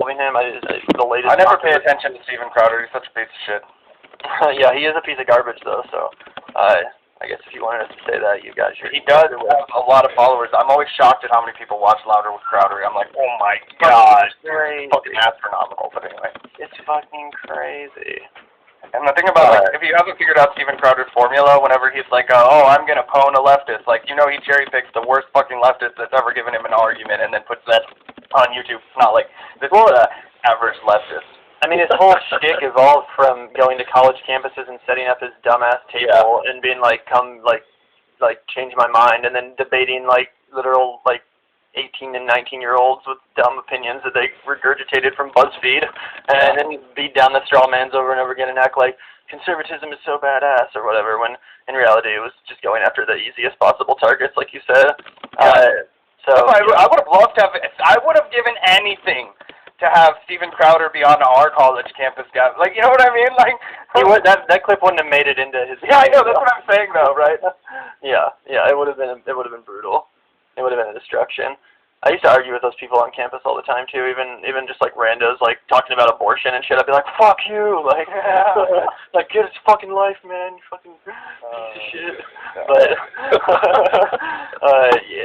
him. The latest. I never pay attention to Steven Crowder. He's such a piece of shit. Yeah, he is a piece of garbage, though. So, I guess if you wanted us to say that, you guys should. He does have a lot of followers. I'm always shocked at how many people watch Louder with Crowder. I'm like, oh my god, it's fucking astronomical. But anyway, it's fucking crazy. And the thing about, like, if you haven't figured out Steven Crowder's formula, whenever he's like, oh, I'm going to pwn a leftist, like, you know he cherry-picks the worst fucking leftist that's ever given him an argument and then puts that on YouTube. It's not like, this is average leftist. I mean, his whole shtick evolved from going to college campuses and setting up his dumbass table and being like, come, like, change my mind, and then debating, like, literal, like, 18 and 19-year-olds with dumb opinions that they regurgitated from BuzzFeed, and then beat down the straw mans over and over again and act like conservatism is so badass or whatever, when in reality it was just going after the easiest possible targets, like you said. So I would have loved to have, I would have given anything to have Steven Crowder be on our college campus, guys. Like, you know what I mean? Like, that clip wouldn't have made it into his. Yeah, I know. That's what I'm saying, though, right? Yeah. It would have been brutal. It would have been a destruction. I used to argue with those people on campus all the time too, even just like randos, like talking about abortion and shit. I'd be like, "Fuck you!" Like, like get his fucking life, man. You fucking piece of shit. But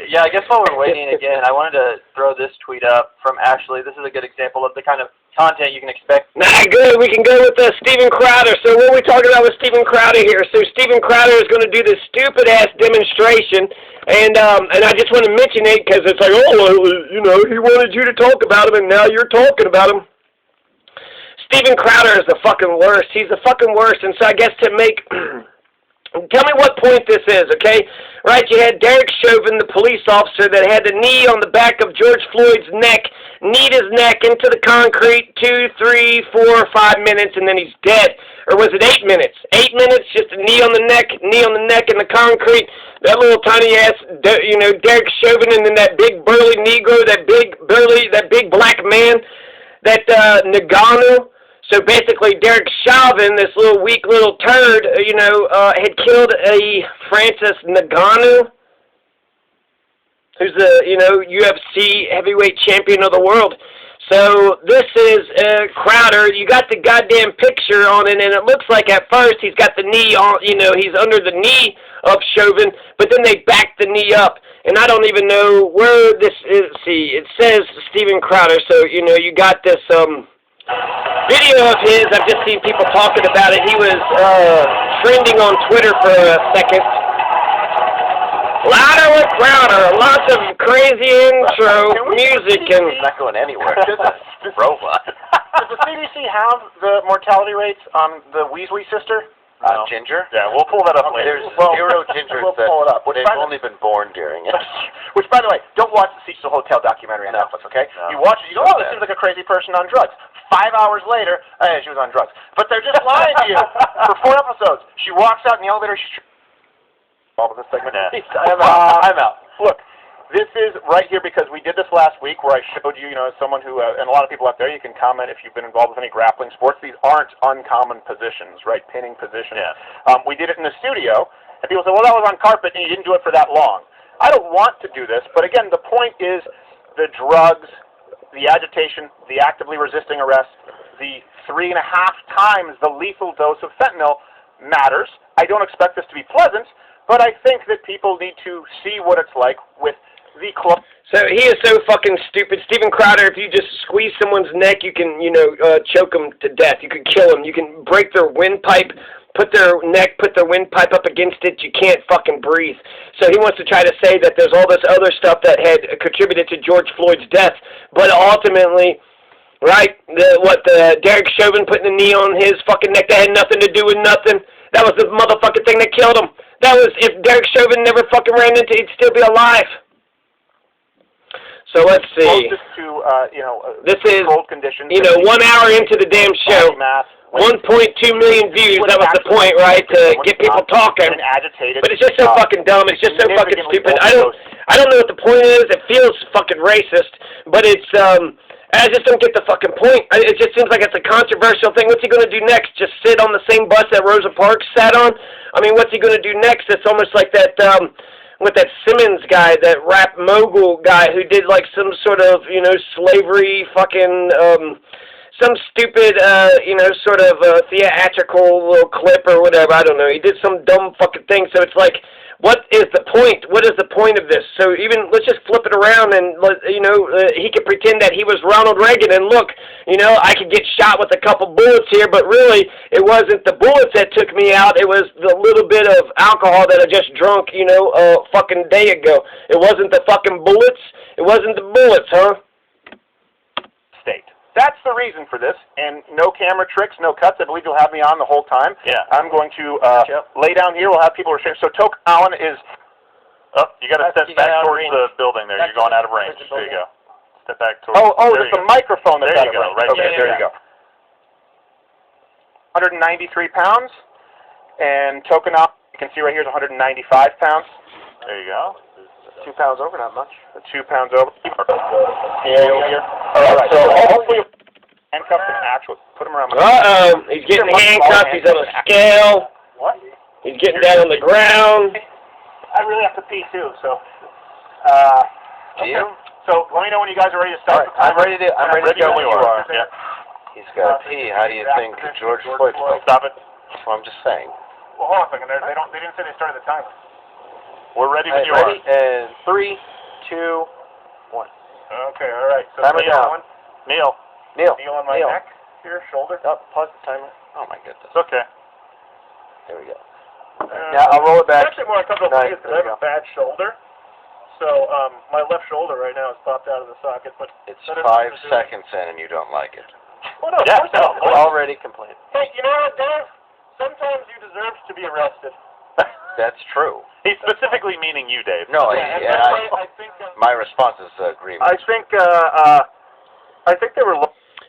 yeah, I guess while we're waiting again, I wanted to throw this tweet up from Ashley. This is a good example of the kind of content you can expect. Nah, good. We can go with Steven Crowder. So what are we talking about with Steven Crowder here? So Steven Crowder is going to do this stupid-ass demonstration, and I just want to mention it because it's like, oh, you know, he wanted you to talk about him, and now you're talking about him. Steven Crowder is the fucking worst. He's the fucking worst, and so I guess to make... Tell me what point this is, okay? Right, you had Derek Chauvin, the police officer that had the knee on the back of George Floyd's neck, kneed his neck into the concrete 2, 3, 4, 5 minutes, and then he's dead. Or was it 8 minutes? 8 minutes, just a knee on the neck in the concrete. That little tiny ass, you know, Derek Chauvin, and then that big burly Negro, that big black man, that Nagano. So basically, Derek Chauvin, this little weak little turd, you know, had killed a Francis Ngannou, who's the, you know, UFC heavyweight champion of the world. So this is Crowder. You got the goddamn picture on it, and it looks like at first he's got the knee on, you know, he's under the knee of Chauvin, but then they back the knee up, and I don't even know where this is. See, it says Steven Crowder, so, you know, you got this, video of his. I've just seen people talking about it. He was trending on Twitter for a second. Louder with Crowder. Lots of crazy intro music and not going anywhere. Just robot. Does the CDC have the mortality rates on the Weasley sister? No. Ginger? Yeah, we'll pull that up later. There's zero gingers we'll pull it up. They've only been born during it. Which, by the way, don't watch the Cecil Hotel documentary on Netflix, okay? No. You watch it, you go, oh, this seems like a crazy person on drugs. 5 hours later, she was on drugs. But they're just lying to you. For 4 episodes, she walks out in the elevator, she's... All of this segment. I'm out. Look, this is right here because we did this last week where I showed you, you know, someone who, and a lot of people out there, you can comment if you've been involved with any grappling sports. These aren't uncommon positions, right? Pinning positions. Yeah. We did it in the studio, and people say, well, that was on carpet, and you didn't do it for that long. I don't want to do this, but again, the point is the drugs, the agitation, the actively resisting arrest, the 3.5 times the lethal dose of fentanyl matters. I don't expect this to be pleasant, but I think that people need to see what it's like with the club. so he is so fucking stupid. Steven Crowder, if you just squeeze someone's neck, you can, you know, choke them to death. You can kill them. You can break their windpipe, put their windpipe up against it. You can't fucking breathe. So he wants to try to say that there's all this other stuff that had contributed to George Floyd's death, but ultimately, right, Derek Chauvin putting the knee on his fucking neck, that had nothing to do with nothing. That was the motherfucking thing that killed him. That was, if Derek Chauvin never fucking ran into it, he'd still be alive. So let's see. Closest to, this is, cold conditions. you know, 1 hour into the damn show, 1.2 million views. That was the point, right, to get people talking. Agitated. But it's just so fucking dumb. It's just so fucking stupid. I don't know what the point is. It feels fucking racist, but it's, I just don't get the fucking point. It just seems like it's a controversial thing. What's he going to do next? Just sit on the same bus that Rosa Parks sat on? I mean, what's he going to do next? It's almost like that, with that Simmons guy, that rap mogul guy who did like some sort of, slavery fucking, some stupid, sort of theatrical little clip or whatever. I don't know. He did some dumb fucking thing. So it's like, what is the point? What is the point of this? So even, let's just flip it around and, he could pretend that he was Ronald Reagan and look, I could get shot with a couple bullets here, but really, it wasn't the bullets that took me out. It was the little bit of alcohol that I just drunk, a fucking day ago. It wasn't the fucking bullets. It wasn't the bullets, huh? State. That's the reason for this, and no camera tricks, no cuts. I believe you'll have me on the whole time. Yeah. I'm going to lay down here. We'll have people restrained. So Token Allen is... Oh, you got to step back towards the building there. You're going out of range. There you go. Step back towards... There's a microphone that's out of range. Right okay, there you go. 193 pounds, and Token Allen, you can see right here, is 195 pounds. There you go. 2 pounds over, not much. 2 pounds over. All right, so hopefully handcuffed and actual. Put him around my Uh-oh, he's getting handcuffed. He's on a scale. What? He's getting down on the ground. I really have to pee too, so. Okay. So let me know when you guys are ready to start. I'm ready to go when you are. Yeah. He's got to pee. How do you think George Floyd felt? Stop it. Well, I'm just saying. Well, hold on a second. They didn't say they started the timer. We're ready when you ready? are. And 3, 2, 1. Okay, all right. So Timer down. Neil. Neil on my neck here, shoulder. Oh, pause the timer. Oh my goodness. It's okay. There we go. Now I'll roll it back. It's actually more uncomfortable Nice. because I have a bad shoulder. So my left shoulder right now is popped out of the socket, but It's 5 seconds in and you don't like it. Oh no, Yeah, of course I don't. Already complained. Hey, you know what, Dave? Sometimes you deserve to be arrested. That's true. He's specifically meaning you, Dave. No, I think my response is agreement. I think they were.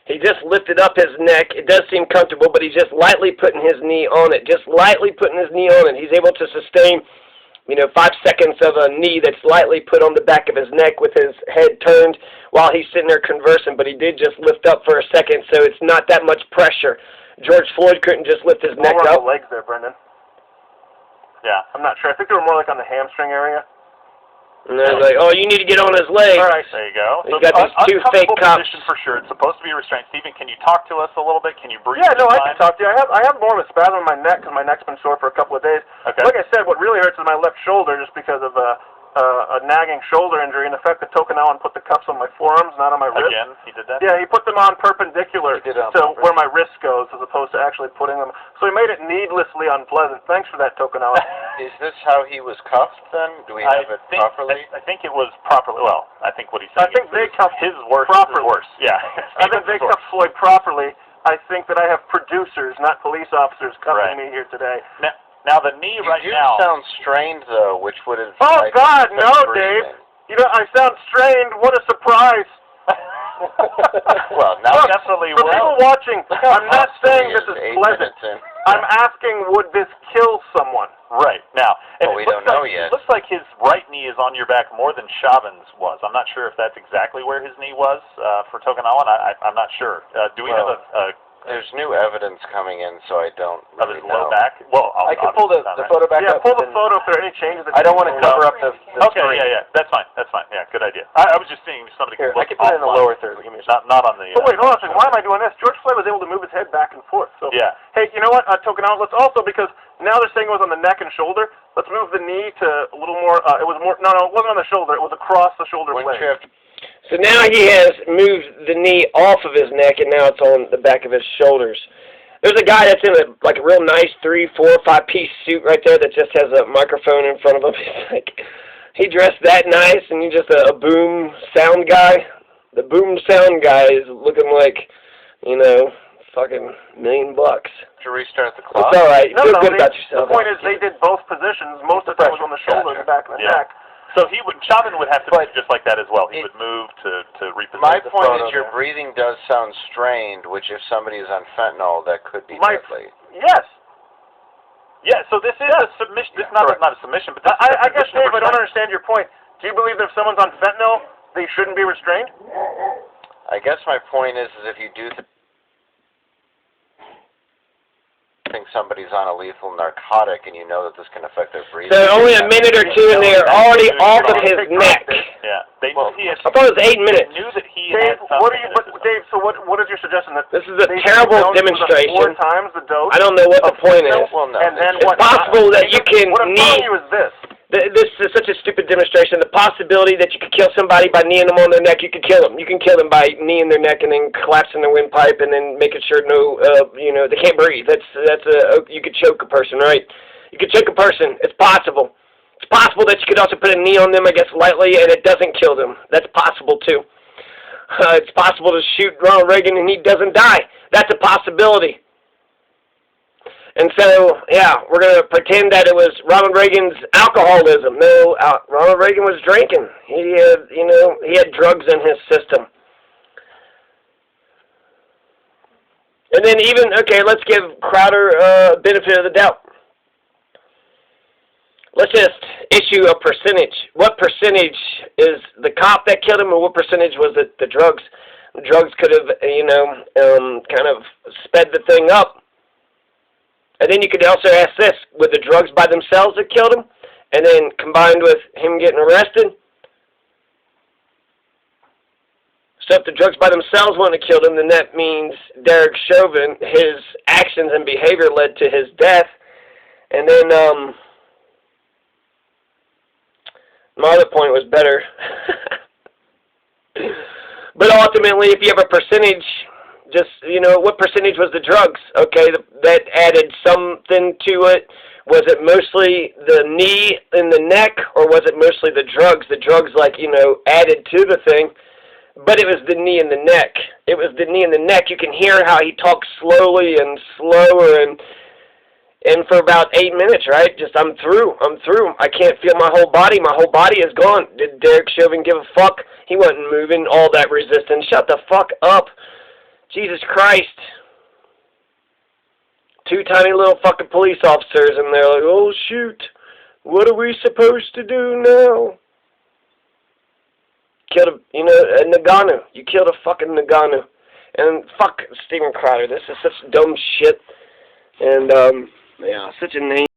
He just lifted up his neck. It does seem comfortable, but he's just lightly putting his knee on it. Just lightly putting his knee on it. He's able to sustain, 5 seconds of a knee that's lightly put on the back of his neck with his head turned while he's sitting there conversing. But he did just lift up for a second, so it's not that much pressure. George Floyd couldn't just lift his neck More up. on the legs there, Brendan. Yeah. I'm not sure. I think they were more like on the hamstring area. And they're like, oh, you need to get on his leg. All right, there you go. He's got these two fake cops. Position for sure. It's supposed to be restrained. Stephen, can you talk to us a little bit? Can you breathe? Yeah, no, I can talk to you. I have more of a spasm in my neck because my neck's been sore for a couple of days. Okay. Like I said, what really hurts is my left shoulder just because of a nagging shoulder injury, and the fact that Token Allen put the cuffs on my forearms, not on my wrist. Again, he did that? Yeah, he put them on perpendicular He did it on to purpose. where my wrist goes as opposed to actually putting them. So he made it needlessly unpleasant. Thanks for that, Token Allen. Is this how he was cuffed then? Do we have it properly? I think it was properly. Well, I think what he's saying I think they cuffed his worse properly. is worse. Yeah. I think they cuffed Floyd properly. I think that I have producers, not police officers, cuffing me here today. Now the knee You right do now. sound strained though, which would have. Oh God, no, Dave! You know I sound strained. What a surprise! Well, now Look, definitely for people watching, I'm not saying this is pleasant. I'm asking, would this kill someone? Right now, and we it don't know yet. It looks like his right knee is on your back more than Chauvin's was. I'm not sure if that's exactly where his knee was for Token Allen. I'm not sure. Do we have a There's new evidence coming in, so I don't of really his low know. back? Well, I can pull the photo back Yeah, up. pull the photo if there are any changes. I don't want to cover up the Okay, screen. yeah, that's fine. Yeah, good idea. I was just seeing somebody Here, look I can put it in the offline. lower third. Give me a second. Not on the. Oh wait, hold on a second. Why am I doing this? George Floyd was able to move his head back and forth. So Yeah. hey, you know what? Token Allen. Let's also, because now they're saying it was on the neck and shoulder. Let's move the knee to a little more. It was more. No, it wasn't on the shoulder. It was across the shoulder Wouldn't blade. you have to So now he has moved the knee off of his neck, and now it's on the back of his shoulders. There's a guy that's in a real nice 3, 4, 5-piece suit right there that just has a microphone in front of him. He's like, he dressed that nice, and he's just a boom sound guy. The boom sound guy is looking like, fucking $1 million. to restart the clock? It's all right. No, Feel no. good about yourself. The point is, they did both positions. Most of the time it was on the shoulder and the back of the neck. So Chauvin would have to be just like that as well. He would move to reposition. My the point photo is your there. breathing does sound strained, which if somebody is on fentanyl, that could be deadly. Yes. Yeah. So this is a submission. This is not a submission, but this is I guess, a Dave, I don't restraint. understand your point. Do you believe that if someone's on fentanyl, they shouldn't be restrained? I guess my point is if you do think somebody's on a lethal narcotic and you know that this can affect their breathing. So only a minute or two and they're already off of his neck. Yeah. They knew he had. I thought it was 8 minutes. They knew that he Dave, had something. what are you? Dave, so what is your suggestion? That This is a they terrible dosed demonstration. 4 times the dose. I don't know what the point is. Well, no. And then It's what? possible that you can What I'm telling you is this. This is such a stupid demonstration. The possibility that you could kill somebody by kneeing them on their neck, you could kill them. You can kill them by kneeing their neck and then collapsing their windpipe and then making sure they can't breathe. You could choke a person, right? You could choke a person. It's possible. It's possible that you could also put a knee on them, I guess, lightly, and it doesn't kill them. That's possible too. It's possible to shoot Ronald Reagan and he doesn't die. That's a possibility. And so, yeah, we're going to pretend that it was Ronald Reagan's alcoholism. No, Ronald Reagan was drinking. He had drugs in his system. And then let's give Crowder benefit of the doubt. Let's just issue a percentage. What percentage is the cop that killed him, and what percentage was it the drugs? The drugs could have, kind of sped the thing up. And then you could also ask this, were the drugs by themselves that killed him? And then combined with him getting arrested? So if the drugs by themselves wouldn't have killed him, then that means Derek Chauvin, his actions and behavior led to his death. And then, my other point was better. But ultimately, if you have a percentage, just, what percentage was the drugs? Okay, that added something to it. Was it mostly the knee in the neck, or was it mostly the drugs? The drugs, added to the thing, but it was the knee in the neck. It was the knee in the neck. You can hear how he talks slowly and slower, and for about 8 minutes, right? Just, I'm through. I can't feel my whole body. My whole body is gone. Did Derek Chauvin give a fuck? He wasn't moving. All that resistance. Shut the fuck up. Jesus Christ. 2 tiny little fucking police officers, and they're like, oh, shoot. What are we supposed to do now? Killed a Nagano. You killed a fucking Nagano. And fuck Steven Crowder. This is such dumb shit. And, yeah, such a name.